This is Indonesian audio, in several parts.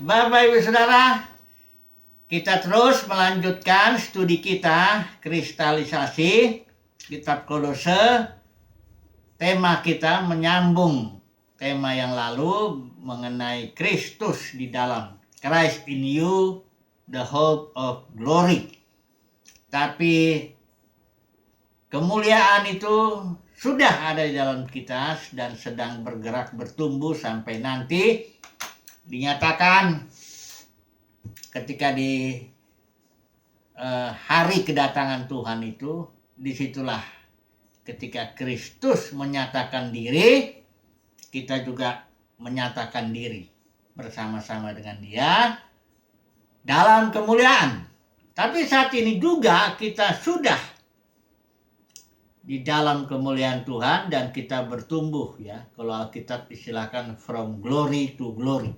Bapak Ibu Saudara, kita terus melanjutkan studi kita kristalisasi kitab Kolose. Tema kita menyambung tema yang lalu mengenai Kristus di dalam, Christ in you, the hope of glory. Tapi kemuliaan itu sudah ada di dalam kita dan sedang bergerak bertumbuh sampai nanti dinyatakan ketika di hari kedatangan Tuhan itu. Disitulah ketika Kristus menyatakan diri, kita juga menyatakan diri bersama-sama dengan Dia dalam kemuliaan. Tapi saat ini juga kita sudah di dalam kemuliaan Tuhan dan kita bertumbuh, ya. Kalau Alkitab istilahkan from glory to glory.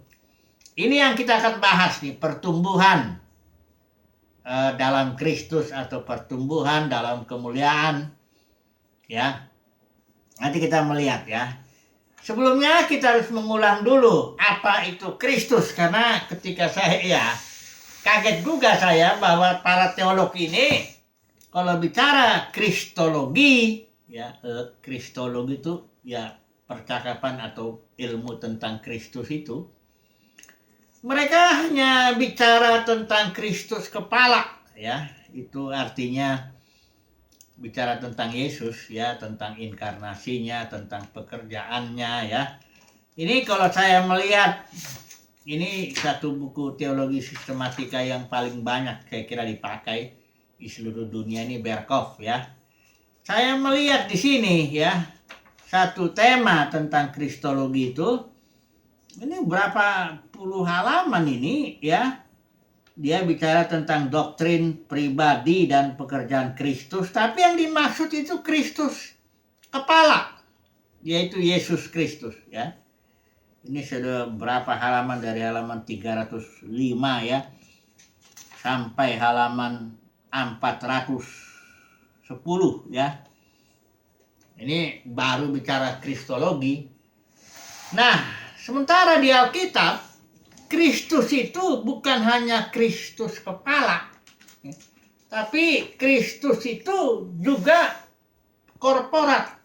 Ini yang kita akan bahas nih, pertumbuhan dalam Kristus atau pertumbuhan dalam kemuliaan, ya. Nanti kita melihat, ya. Sebelumnya kita harus mengulang dulu apa itu Kristus, karena ketika saya kaget juga saya bahwa para teolog ini kalau bicara kristologi, ya, kristologi itu ya percakapan atau ilmu tentang Kristus itu, mereka hanya bicara tentang Kristus kepala, ya. Itu artinya bicara tentang Yesus, ya, tentang inkarnasinya, tentang pekerjaannya, ya. Ini kalau saya melihat, ini satu buku teologi sistematika yang paling banyak saya kira dipakai di seluruh dunia, ini Berkhof, ya. Saya melihat di sini, ya, satu tema tentang kristologi itu, ini berapa puluh halaman ini, ya. Dia bicara tentang doktrin pribadi dan pekerjaan Kristus, tapi yang dimaksud itu Kristus kepala, yaitu Yesus Kristus, ya. Ini sudah berapa halaman, dari halaman 305, ya, sampai halaman 410, ya. Ini baru bicara kristologi. Nah, sementara di Alkitab, Kristus itu bukan hanya Kristus kepala, tapi Kristus itu juga korporat,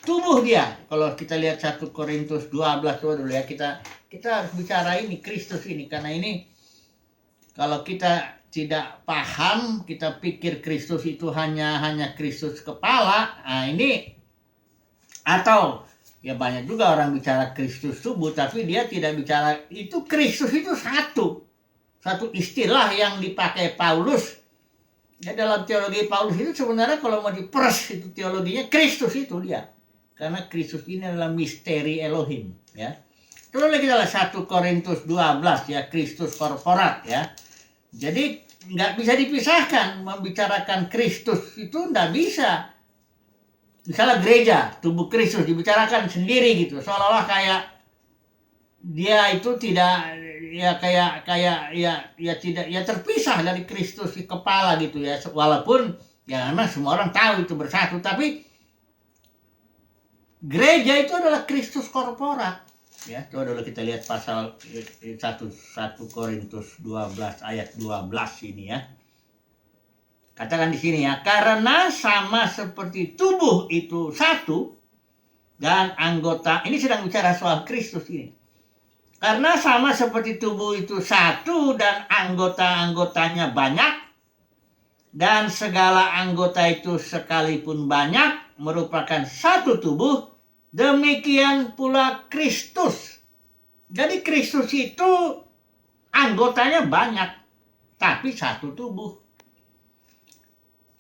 tubuh Dia. Kalau kita lihat 1 Korintus 12 dulu, ya, kita harus bicara ini Kristus ini, karena ini kalau kita tidak paham, kita pikir Kristus itu hanya Kristus kepala, nah ini, atau ya banyak juga orang bicara Kristus tubuh, tapi dia tidak bicara itu. Kristus itu satu istilah yang dipakai Paulus. Ya, dalam teologi Paulus itu sebenarnya kalau mau diperes itu teologinya, Kristus itu dia. Karena Kristus ini adalah misteri Elohim, ya. Terus lagi adalah 1 Korintus 12, ya, Kristus korporat, ya. Jadi nggak bisa dipisahkan, membicarakan Kristus itu nggak bisa. Misalnya gereja, tubuh Kristus dibicarakan sendiri gitu, seolah-olah kayak dia itu tidak, ya, kayak tidak, ya, terpisah dari Kristus si kepala gitu, ya. Walaupun ya memang semua orang tahu itu bersatu, tapi gereja itu adalah Kristus korporat, ya. Coba dulu kita lihat pasal 1 Korintus 12 ayat 12 ini, ya. Katakan di sini, ya, karena sama seperti tubuh itu satu dan anggota, ini sedang bicara soal Kristus ini. Karena sama seperti tubuh itu satu dan anggota-anggotanya banyak, dan segala anggota itu sekalipun banyak merupakan satu tubuh, demikian pula Kristus. Jadi Kristus itu anggotanya banyak, tapi satu tubuh.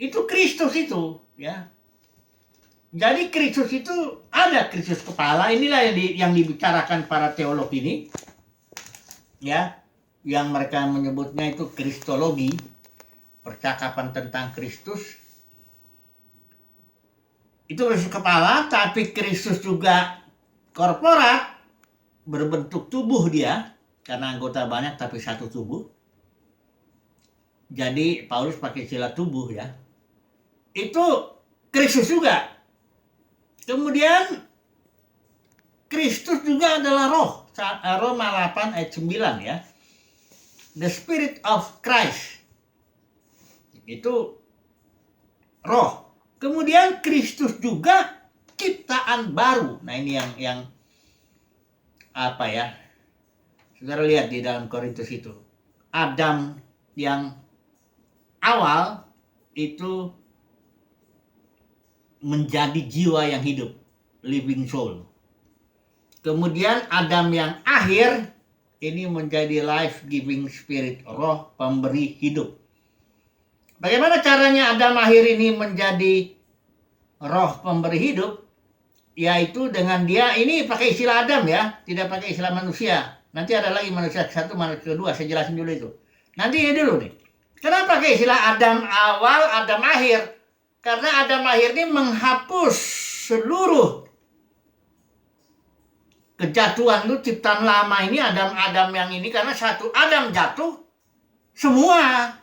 Itu Kristus itu, ya. Jadi Kristus itu ada Kristus kepala. Inilah yang dibicarakan para teolog ini, ya, yang mereka menyebutnya itu kristologi, percakapan tentang Kristus. Itu Kristus kepala, tapi Kristus juga korporat, berbentuk tubuh dia, karena anggota banyak tapi satu tubuh. Jadi Paulus pakai istilah tubuh, ya. Itu Kristus juga. Kemudian Kristus juga adalah roh. Roma 8 ayat 9 ya. The Spirit of Christ. Itu roh. Kemudian Kristus juga ciptaan baru. Nah, ini yang apa ya? Saudara lihat di dalam Korintus itu. Adam yang awal itu menjadi jiwa yang hidup, living soul. Kemudian Adam yang akhir ini menjadi life giving spirit, roh pemberi hidup. Bagaimana caranya Adam akhir ini menjadi roh pemberi hidup? Yaitu dengan dia, ini pakai istilah Adam ya, tidak pakai istilah manusia. Nanti ada lagi manusia satu, manusia kedua, saya jelasin dulu itu. Nanti ini dulu nih. Kenapa pakai istilah Adam awal, Adam akhir? Karena Adam akhir ini menghapus seluruh kejatuhan itu, ciptaan lama ini, Adam yang ini, karena satu Adam jatuh, semua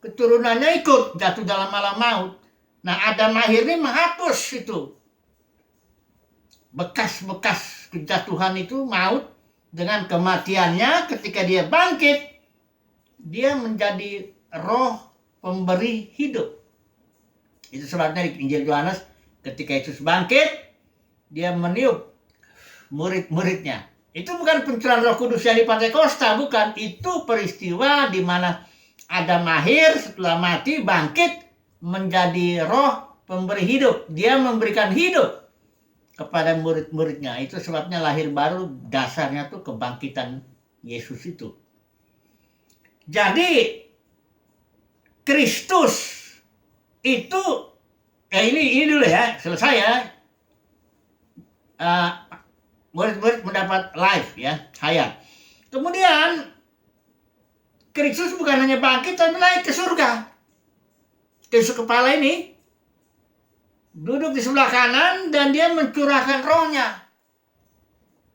keturunannya ikut jatuh dalam alam maut. Nah, Adam akhir ini menghapus itu bekas-bekas kejatuhan itu, maut, dengan kematiannya. Ketika dia bangkit, dia menjadi roh pemberi hidup. Itu sebabnya di Injil Yohanes ketika Yesus bangkit, dia meniup murid-muridnya. Itu bukan pencurahan Roh Kudus yang di Pentakosta, bukan. Itu peristiwa di mana Adam akhir setelah mati bangkit menjadi roh pemberi hidup. Dia memberikan hidup kepada murid-muridnya. Itu sebabnya lahir baru dasarnya tuh kebangkitan Yesus itu. Jadi Kristus itu ini dulu ya, selesai ya. Murid-murid mendapat life ya, hayat. Kemudian Kristus bukan hanya bangkit tapi naik ke surga. Kristus kepala ini duduk di sebelah kanan dan dia mencurahkan rohnya.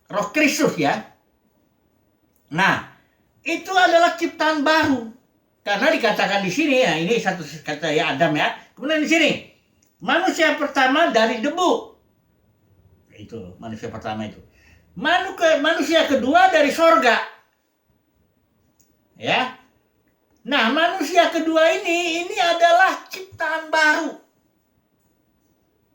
Roh Kristus ya. Nah, itu adalah ciptaan baru. Karena dikatakan di sini ya, ini satu kata ya Adam ya. Kemudian di sini manusia pertama dari debu. Itu manusia pertama itu. Manusia kedua dari sorga. Ya. Nah, manusia kedua ini adalah ciptaan baru.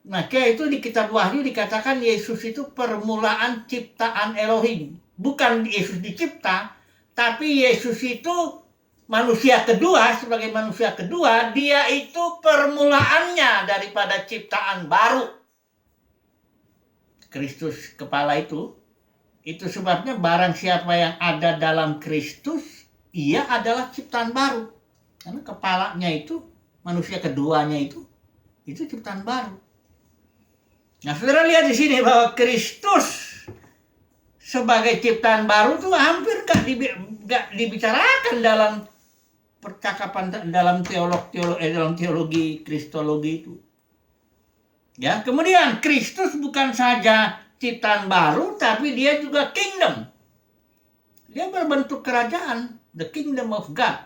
Maka itu di kitab Wahyu dikatakan Yesus itu permulaan ciptaan Elohim. Bukan Yesus dicipta, tapi Yesus itu manusia kedua, sebagai manusia kedua, dia itu permulaannya daripada ciptaan baru. Kristus kepala itu sebabnya barang siapa yang ada dalam Kristus, ia adalah ciptaan baru. Karena kepalanya itu, manusia keduanya itu ciptaan baru. Nah, saudara lihat di sini bahwa Kristus sebagai ciptaan baru itu hampir gak dibicarakan dalam percakapan dalam teologi kristologi itu. Ya, kemudian Kristus bukan saja ciptaan baru, tapi dia juga kingdom. Dia berbentuk kerajaan, the kingdom of God.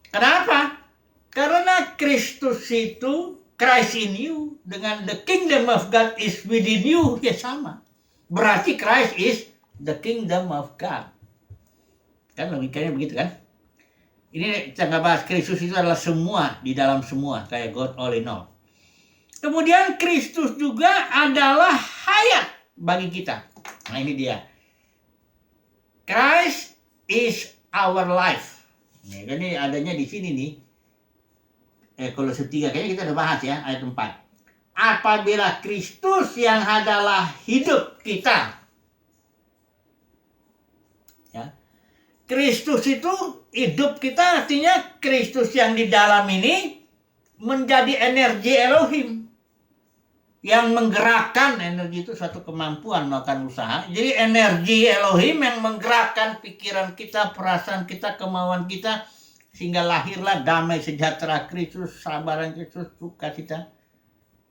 Kenapa? Karena Kristus itu, Christ in you, dengan the kingdom of God is within you, ya sama. Berarti Christ is the kingdom of God. Kan logikanya begitu kan? Ini kita nggak bahas, Kristus itu adalah semua, di dalam semua, kayak God all in all. Kemudian Kristus juga adalah hayat bagi kita. Nah, ini dia. Christ is our life. Nah, ini adanya di sini nih. Kolose 3, kayaknya kita udah bahas ya, ayat 4. Apabila Kristus yang adalah hidup kita. Ya. Kristus itu hidup kita, artinya Kristus yang di dalam ini menjadi energi Elohim yang menggerakkan. Energi itu suatu kemampuan melakukan usaha. Jadi energi Elohim yang menggerakkan pikiran kita, perasaan kita, kemauan kita, sehingga lahirlah damai sejahtera Kristus, sabaran Kristus, sukacita,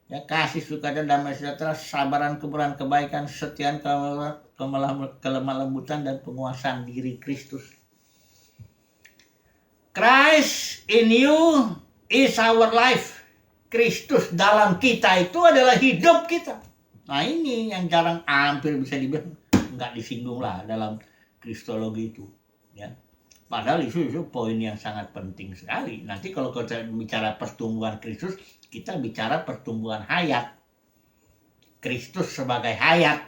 ya, kasih, suka dan damai sejahtera, sabaran, kemurahan, kebaikan, kesetiaan, kelemah lembutan, dan penguasaan diri Kristus. Christ in you is our life. Kristus dalam kita itu adalah hidup kita. Nah, ini yang jarang, hampir bisa dibilang nggak disinggung lah dalam kristologi itu, ya. Padahal itu poin yang sangat penting sekali. Nanti kalau kita bicara pertumbuhan Kristus, kita bicara pertumbuhan hayat. Kristus sebagai hayat.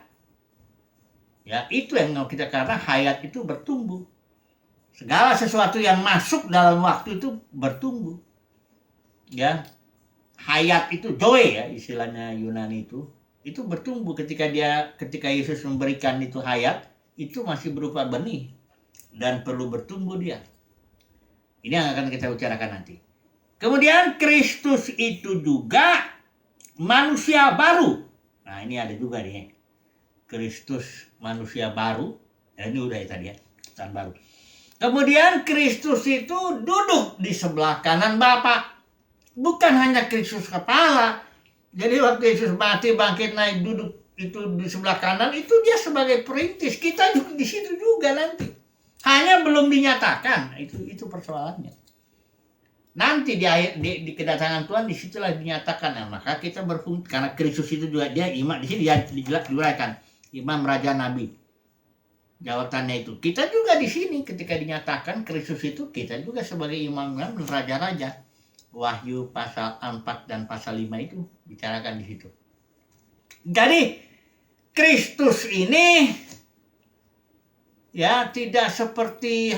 Ya, itu yang kita, karena hayat itu bertumbuh. Segala sesuatu yang masuk dalam waktu itu bertumbuh. Ya. Hayat itu zoe, ya istilahnya Yunani itu bertumbuh ketika Yesus memberikan itu hayat, itu masih berupa benih dan perlu bertumbuh dia. Ini yang akan kita bicarakan nanti. Kemudian Kristus itu juga manusia baru. Nah, ini ada juga nih. Kristus manusia baru. Ya, ini udah ya tadi ya, Tuhan baru. Kemudian Kristus itu duduk di sebelah kanan Bapa. Bukan hanya Kristus kepala. Jadi waktu Yesus mati, bangkit, naik, duduk itu di sebelah kanan, itu dia sebagai perintis. Kita juga di situ juga nanti. Hanya belum dinyatakan, itu persoalannya. Nanti di kedatangan Tuhan disitulah dinyatakan. Nah, maka kita berfungsi, karena Kristus itu juga dia imam, di sini dia diuraikan imam, raja, nabi. Jawabannya itu kita juga di sini ketika dinyatakan Kristus itu, kita juga sebagai imam dan raja-raja. Wahyu pasal 4 dan pasal 5 itu bicarakan di situ. Jadi Kristus ini ya tidak seperti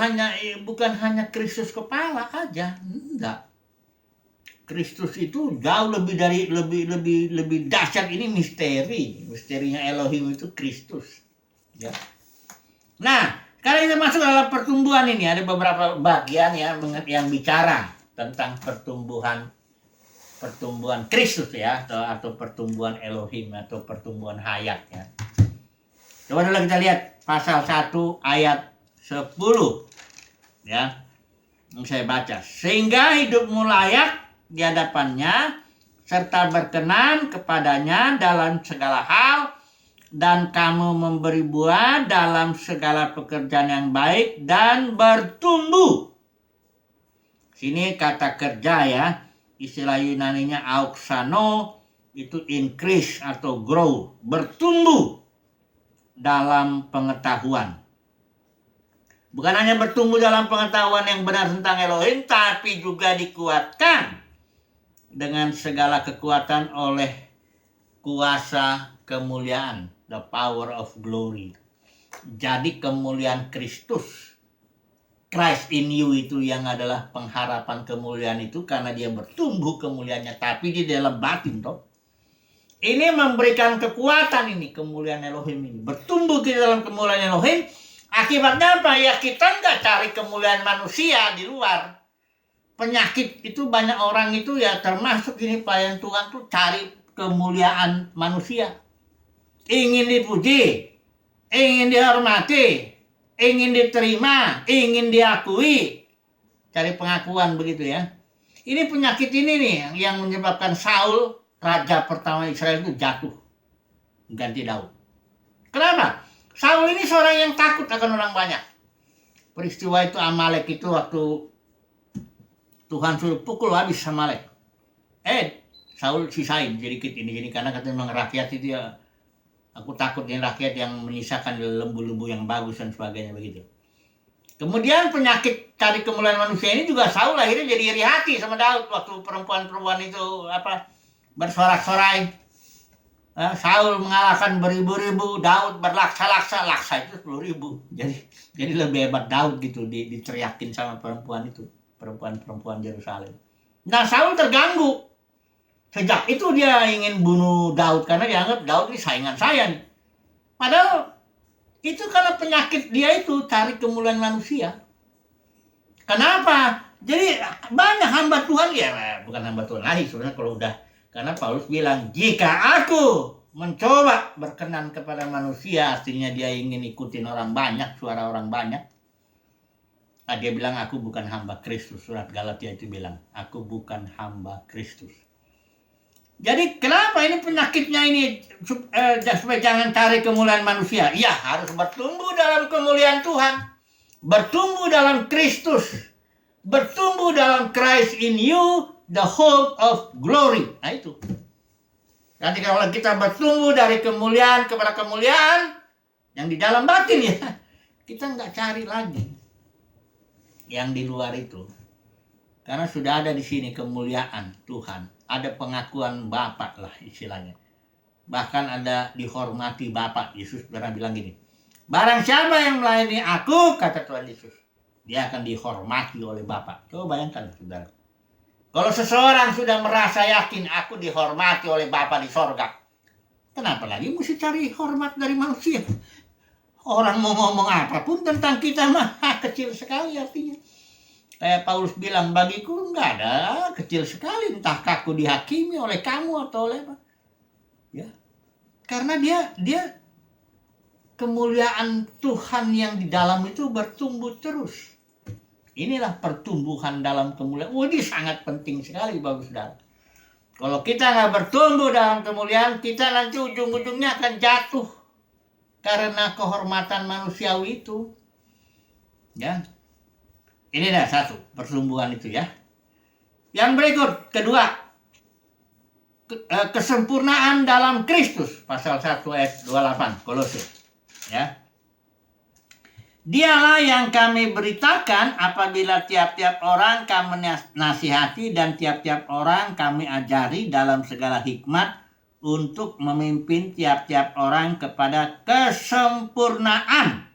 bukan hanya Kristus kepala aja, enggak. Kristus itu jauh lebih dahsyat. Ini misterinya Elohim itu Kristus, ya. Nah, kalau kita masuk dalam pertumbuhan ini ada beberapa bagian yang bicara tentang pertumbuhan Kristus, ya, atau pertumbuhan Elohim atau pertumbuhan hayat, ya. Coba dulu kita lihat pasal 1 ayat 10, ya. Yang saya baca, sehingga hidupmu layak di hadapannya serta berkenan kepadanya dalam segala hal, dan kamu memberi buah dalam segala pekerjaan yang baik dan bertumbuh. Sini kata kerja, ya, istilah Yunaninya auxano, itu increase atau grow, bertumbuh dalam pengetahuan. Bukan hanya bertumbuh dalam pengetahuan yang benar tentang Elohim, tapi juga dikuatkan dengan segala kekuatan oleh kuasa kemuliaan, the power of glory. Jadi kemuliaan Kristus, Christ in you itu yang adalah pengharapan kemuliaan itu, karena dia bertumbuh kemuliaannya, tapi di dalam batin toh. Ini memberikan kekuatan, ini kemuliaan Elohim ini. Bertumbuh di dalam kemuliaan Elohim. Akibatnya apa? Ya kita nggak cari kemuliaan manusia di luar. Penyakit itu banyak orang itu ya, termasuk ini pelayan Tuhan tuh cari kemuliaan manusia. Ingin dipuji, ingin dihormati, ingin diterima, ingin diakui. Cari pengakuan begitu, ya. Ini penyakit ini nih yang menyebabkan Saul, raja pertama Israel, itu jatuh ganti Daud. Kenapa? Saul ini seorang yang takut akan orang banyak. Peristiwa itu Amalek itu waktu Tuhan suruh pukul habis Amalek. Saul sisain sedikit ini karena katanya memang rakyat itu ya, aku takut ini rakyat yang menyisakan lembu-lembu yang bagus dan sebagainya begitu. Kemudian penyakit cari kemuliaan manusia ini juga Saul akhirnya jadi iri hati sama Daud waktu perempuan-perempuan itu bersorak-sorai. Saul mengalahkan beribu-ribu, Daud berlaksa-laksa, laksa itu 10.000. Jadi lebih hebat Daud gitu, diteriakin sama perempuan itu, perempuan Yerusalem. Nah, Saul terganggu. Sejak itu dia ingin bunuh Daud karena dianggap Daud ini saingan saya nih. Padahal itu karena penyakit dia itu cari kemuliaan manusia. Kenapa? Jadi banyak hamba Tuhan, ya bukan hamba Tuhan lagi sebenarnya kalau udah. Karena Paulus bilang, jika aku mencoba berkenan kepada manusia, artinya dia ingin ikutin orang banyak, suara orang banyak. Nah, dia bilang, aku bukan hamba Kristus. Surat Galatia itu bilang, aku bukan hamba Kristus. Jadi kenapa ini penyakitnya ini, supaya jangan cari kemuliaan manusia. Ya, harus bertumbuh dalam kemuliaan Tuhan. Bertumbuh dalam Kristus. Bertumbuh dalam Christ in you, the hope of glory. Nah itu. Nanti kalau kita bertumbuh dari kemuliaan kepada kemuliaan, Yang di dalam batin ya. Kita nggak cari lagi yang di luar itu. Karena sudah ada di sini kemuliaan Tuhan. Ada pengakuan Bapa lah istilahnya. Bahkan ada dihormati Bapa. Yesus pernah bilang gini. Barang siapa yang melayani aku, kata Tuhan Yesus, dia akan dihormati oleh Bapa. Coba bayangkan, saudara. Kalau seseorang sudah merasa yakin aku dihormati oleh Bapa di sorga, kenapa lagi mesti cari hormat dari manusia? Orang mau ngomong apapun tentang kita mah kecil sekali artinya. Kayak Paulus bilang, bagiku enggak ada, kecil sekali, entah aku dihakimi oleh kamu atau oleh apa. Ya. Karena dia kemuliaan Tuhan yang di dalam itu bertumbuh terus. Inilah pertumbuhan dalam kemuliaan. Ini sangat penting sekali, bagus saudara. Kalau kita nggak bertumbuh dalam kemuliaan, kita nanti ujung-ujungnya akan jatuh karena kehormatan manusiawi itu. Ya. Ini dah satu, pertumbuhan itu ya. Yang berikut, kedua, kesempurnaan dalam Kristus. Pasal 1 ayat 28, Kolose. Ya. Dialah yang kami beritakan apabila tiap-tiap orang kami nasihati dan tiap-tiap orang kami ajari dalam segala hikmat untuk memimpin tiap-tiap orang kepada kesempurnaan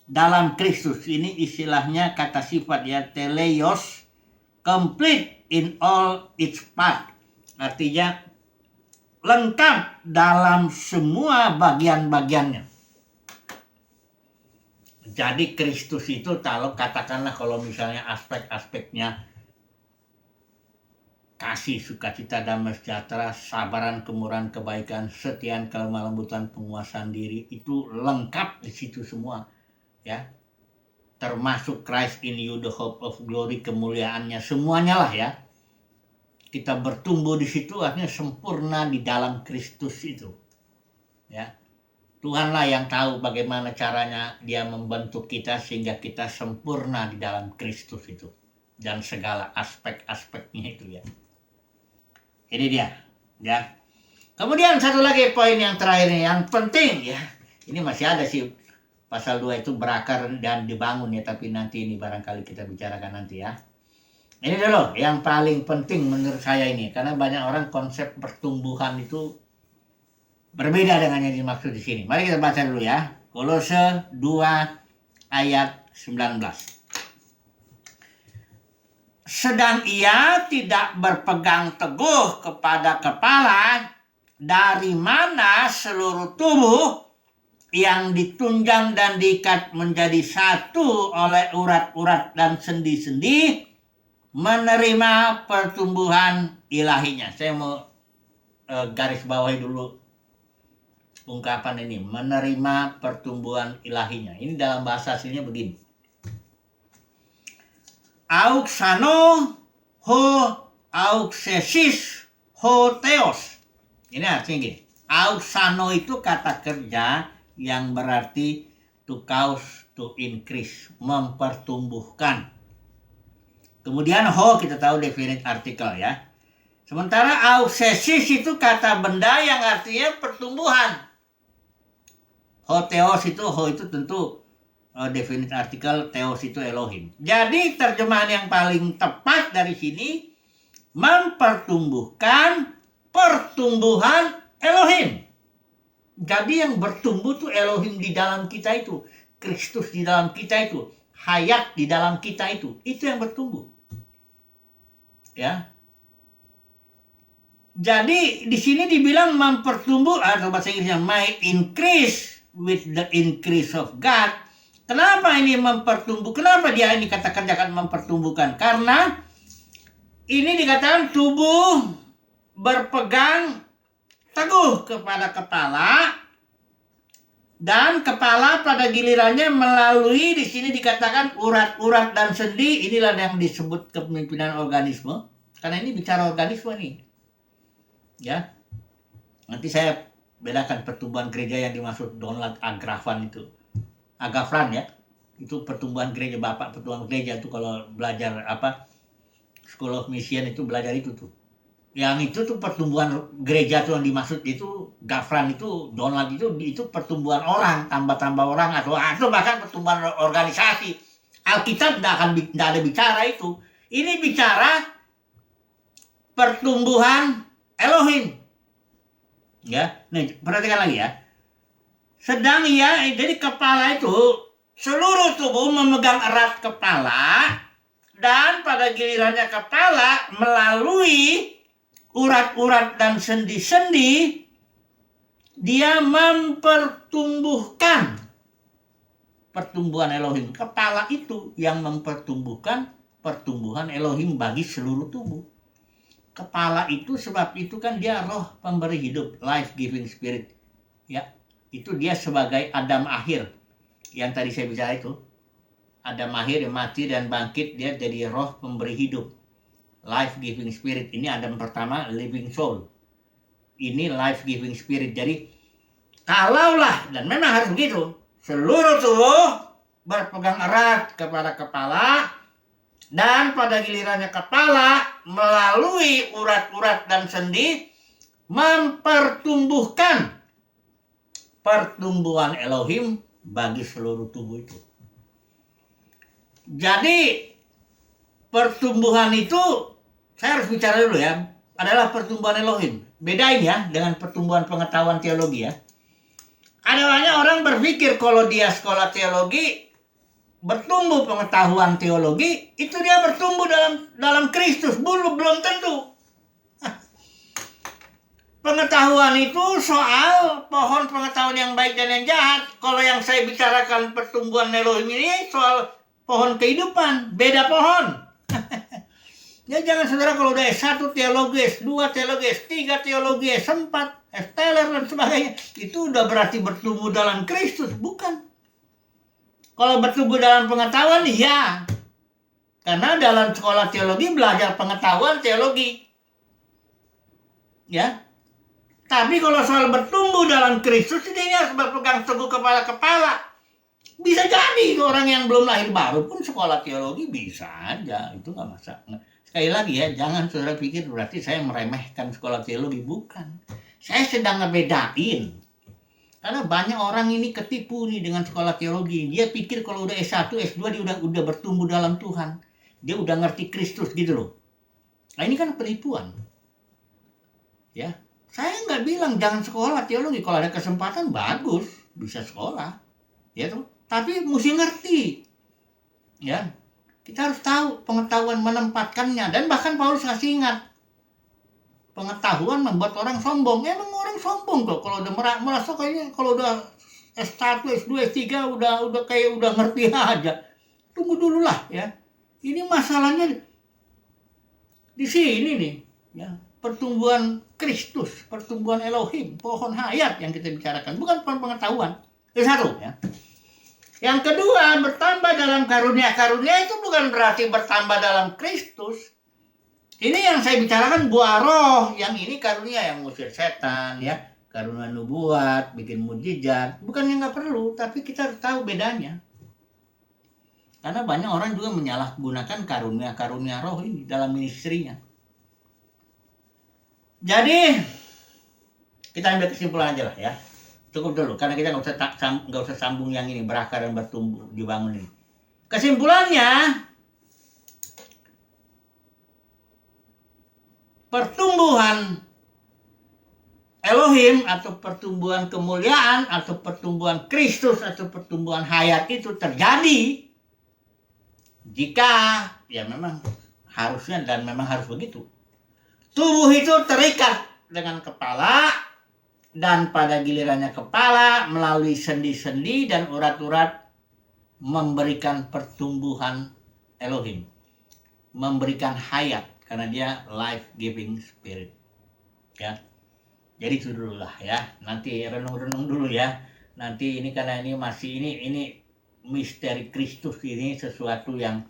dalam Kristus. Ini istilahnya kata sifat ya, teleios, complete in all its part. Artinya lengkap dalam semua bagian-bagiannya. Jadi Kristus itu katakanlah kalau misalnya aspek-aspeknya kasih, sukacita, damai sejahtera, sabaran, kemurahan, kebaikan, kesetiaan, kelemah lembutan, penguasaan diri, itu lengkap di situ semua. Ya, termasuk Christ in you, the hope of glory, kemuliaannya, semuanya lah ya. Kita bertumbuh di situ artinya sempurna di dalam Kristus itu. Ya, Tuhanlah yang tahu bagaimana caranya Dia membentuk kita sehingga kita sempurna di dalam Kristus itu dan segala aspek-aspeknya itu ya. Ini dia, ya. Kemudian satu lagi poin yang terakhir yang penting ya. Ini masih ada sih. Pasal 2 itu berakar dan dibangun ya, tapi nanti ini barangkali kita bicarakan nanti ya. Ini dulu yang paling penting menurut saya ini, karena banyak orang konsep pertumbuhan itu berbeda dengan yang dimaksud di sini. Mari kita baca dulu ya. Kolose 2 ayat 19. Sedang ia tidak berpegang teguh kepada kepala, dari mana seluruh tubuh yang ditunjang dan diikat menjadi satu oleh urat-urat dan sendi-sendi menerima pertumbuhan ilahinya. Saya mau garis bawahi dulu ungkapan ini, menerima pertumbuhan ilahinya. Ini dalam bahasa aslinya begini. Auxano ho auxesis ho theos. Ini artinya gini. Auxano itu kata kerja yang berarti to cause, to increase, mempertumbuhkan. Kemudian ho kita tahu definite artikel ya. Sementara auxesis itu kata benda yang artinya pertumbuhan. Ho theos itu, ho itu tentu definite artikel, theos itu Elohim. Jadi terjemahan yang paling tepat dari sini mempertumbuhkan pertumbuhan Elohim. Jadi yang bertumbuh tuh Elohim di dalam kita itu, Kristus di dalam kita itu, hayat di dalam kita itu yang bertumbuh. Ya. Jadi di sini dibilang mempertumbuh atau bahasa Inggrisnya might increase with the increase of God. Kenapa ini mempertumbuh? Kenapa dia ini katakan akan mempertumbuhkan? Karena ini dikatakan tubuh berpegang teguh kepada kepala, dan kepala pada gilirannya melalui di sini dikatakan urat-urat dan sendi. Inilah yang disebut kepemimpinan organisme, karena ini bicara organisme nih ya. Nanti saya bedakan pertumbuhan gereja yang dimaksud Donald Agrafan itu, Agafran ya, itu pertumbuhan gereja. Bapak pertumbuhan gereja itu kalau belajar School of Mission itu belajar itu tuh. Yang itu tuh pertumbuhan gereja tuh yang dimaksud itu, Gafran itu, Donald itu pertumbuhan orang, tambah-tambah orang, atau bahkan pertumbuhan organisasi. Alkitab tidak ada bicara itu. Ini bicara pertumbuhan Elohim. Ya, nih perhatikan lagi ya. Sedang jadi kepala itu, seluruh tubuh memegang erat kepala, dan pada gilirannya kepala melalui urat-urat dan sendi-sendi, dia mempertumbuhkan pertumbuhan Elohim. Kepala itu yang mempertumbuhkan pertumbuhan Elohim bagi seluruh tubuh. Kepala itu, sebab itu kan dia roh pemberi hidup, life giving spirit. Ya, itu dia sebagai Adam akhir yang tadi saya bicara itu. Adam akhir yang mati dan bangkit, dia jadi roh pemberi hidup, life giving spirit. Ini Adam pertama, living soul. Ini life giving spirit. Jadi kalaulah, dan memang harus begitu, seluruh tubuh berpegang erat kepada kepala, dan pada gilirannya kepala melalui urat-urat dan sendi mempertumbuhkan pertumbuhan Elohim bagi seluruh tubuh itu. Jadi pertumbuhan itu, saya harus bicara dulu ya, adalah pertumbuhan Elohim. Bedain ya dengan pertumbuhan pengetahuan teologi ya. Ada banyak orang berpikir kalau dia sekolah teologi, bertumbuh pengetahuan teologi, itu dia bertumbuh dalam Kristus. Belum tentu. Pengetahuan itu soal pohon pengetahuan yang baik dan yang jahat. Kalau yang saya bicarakan pertumbuhan Elohim ini soal pohon kehidupan, beda pohon. Ya jangan saudara kalau udah S1 teologi, S2 teologi, S3 teologi, S4, S-teler dan sebagainya, itu udah berarti bertumbuh dalam Kristus, bukan. Kalau bertumbuh dalam pengetahuan, ya. Karena dalam sekolah teologi belajar pengetahuan teologi. Ya. Tapi kalau soal bertumbuh dalam Kristus, ini harus berpegang teguh kepala-kepala. Bisa jadi orang yang belum lahir baru pun sekolah teologi bisa aja, itu nggak masalah. Sekali lagi ya, jangan saudara pikir berarti saya meremehkan sekolah teologi, bukan. Saya sedang ngebedain. Karena banyak orang ini ketipu nih dengan sekolah teologi. Dia pikir kalau udah S1, S2 dia udah bertumbuh dalam Tuhan. Dia udah ngerti Kristus gitu loh. Nah ini kan penipuan. Ya, saya nggak bilang jangan sekolah teologi. Kalau ada kesempatan bagus, bisa sekolah. Ya tuh. Tapi mesti ngerti. Ya. Kita harus tahu pengetahuan menempatkannya. Dan bahkan Paulus kasih ingat, pengetahuan membuat orang sombong. Emang orang sombong kok kalau udah merasa kayaknya kalau udah S1, S2, S3 udah kayak udah ngerti aja. Tunggu dulu lah ya. Ini masalahnya di sini nih, ya. Pertumbuhan Kristus, pertumbuhan Elohim, pohon hayat yang kita bicarakan, bukan pohon pengetahuan. Itu satu ya. Yang kedua, bertambah dalam karunia-karunia itu bukan berarti bertambah dalam Kristus. Ini yang saya bicarakan buah roh, yang ini karunia yang ngusir setan ya, karunia nubuat, bikin mujizat. Bukannya nggak perlu, tapi kita harus tahu bedanya. Karena banyak orang juga menyalahgunakan karunia-karunia roh ini dalam ministrinya. Jadi kita ambil kesimpulan aja lah ya. Cukup dulu, karena kita nggak usah sambung yang ini, berakar dan bertumbuh, dibangun ini. Kesimpulannya, pertumbuhan Elohim atau pertumbuhan kemuliaan atau pertumbuhan Kristus atau pertumbuhan hayat itu terjadi jika ya memang harusnya dan memang harus begitu. Tubuh itu terikat dengan kepala, dan pada gilirannya kepala melalui sendi-sendi dan urat-urat memberikan pertumbuhan Elohim, memberikan hayat, karena dia life giving spirit ya. Jadi itu dulu lah ya, nanti renung-renung dulu ya. Nanti ini karena ini masih ini misteri Kristus, ini sesuatu yang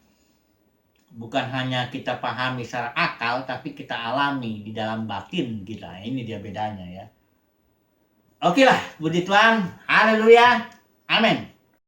bukan hanya kita pahami secara akal, tapi kita alami di dalam batin kita. Ini dia bedanya ya. Oke lah, puji Tuhan, haleluya, amin.